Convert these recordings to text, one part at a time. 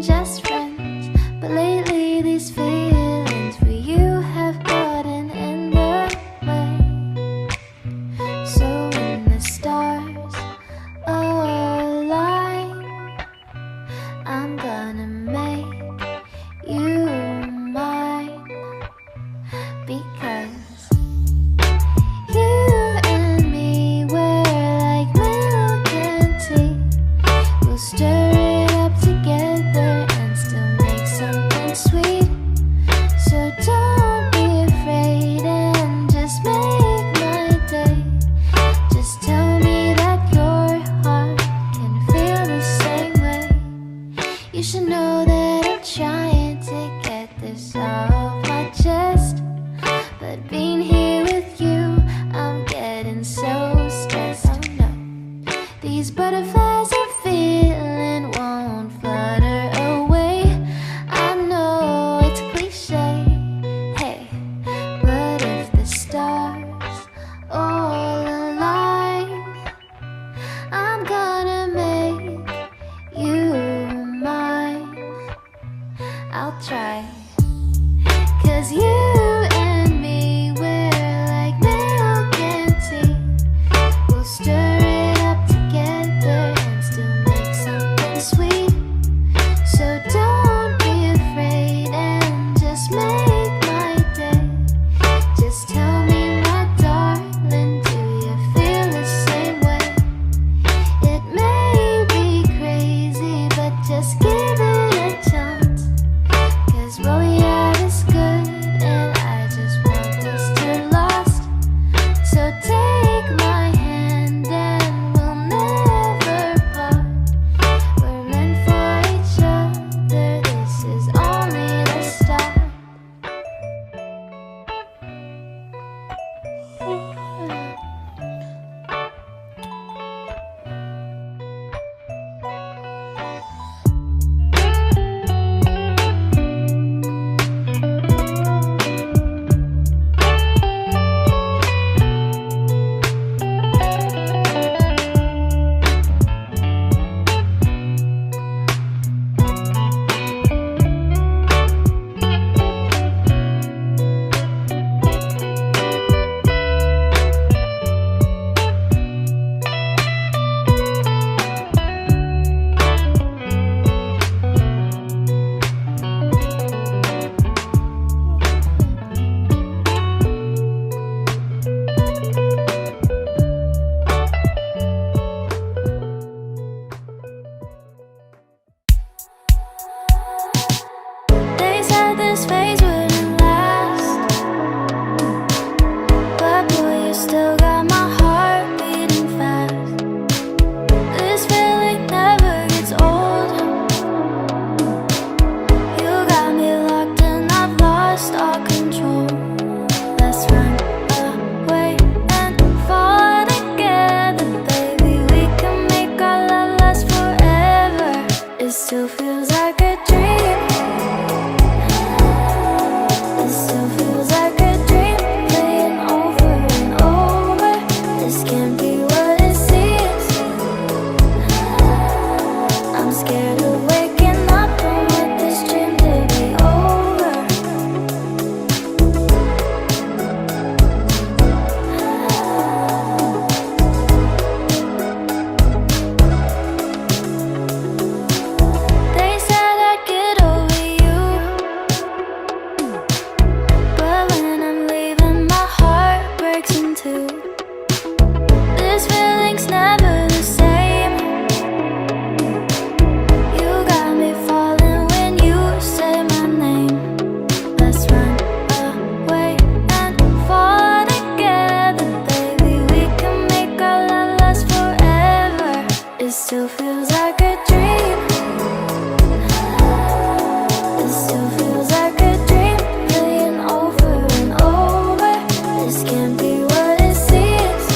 just friends, but lately these feelings for you have gotten in the way. So when the stars align, I'm gonna make you mine, because you and me, we're like milk and tea. We'll stir it up together and still make something sweet. So don't be afraid and just make my day. Just tell me that your heart can feel the same way. You should know that I'm trying to get this off my chest, but being here with you, I'm getting so stressed. Oh no, these butterflies I'm feeling won't flutter away. I know it's cliche, hey, but if the stars all align, I'm gonna make you mine. I'll try, 'cause you and me, we're like milk and tea. We'll stir it up together and still make something sweet. So don't be afraid and just make my day. Just tell me, my darling, do you feel the same way? It may be crazy, but just give it a chance, 'cause what we have is good and I just want us to last. So take my hand and we'll never part. We're meant for each other, this is only the start. They said this phase wouldn't last, but boy, you still got my heart beating fast. This feeling never gets old. You got me locked and I've lost all control. Let's run away and fall together, baby. We can make our love last forever. It still feels like a dream. It still feels like a dream, playing over and over. This can't be what it seems. I'm scared of waking up and want this dream to be over. They said I'd get over you, but when I'm leaving, my heart breaks in two. This feeling's never the same. You got me falling when you say my name. Let's run away and fall together, baby. We can make our love last forever. It still feels like a dream. It still feels like a dream, playing over and over. This can't be what it seems.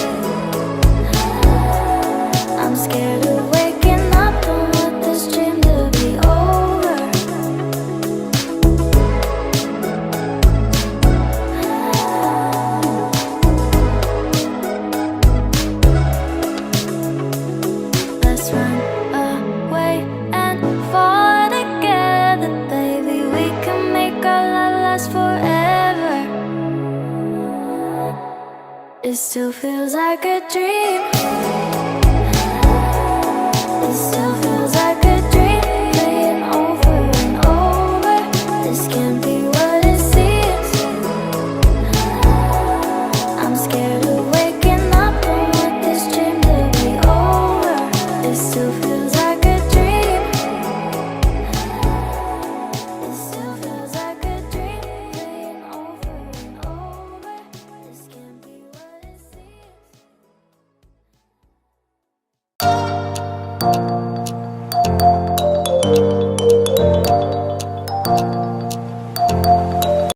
I'm scared of waking up and want this dream to be over. Let's run still feels like a dream.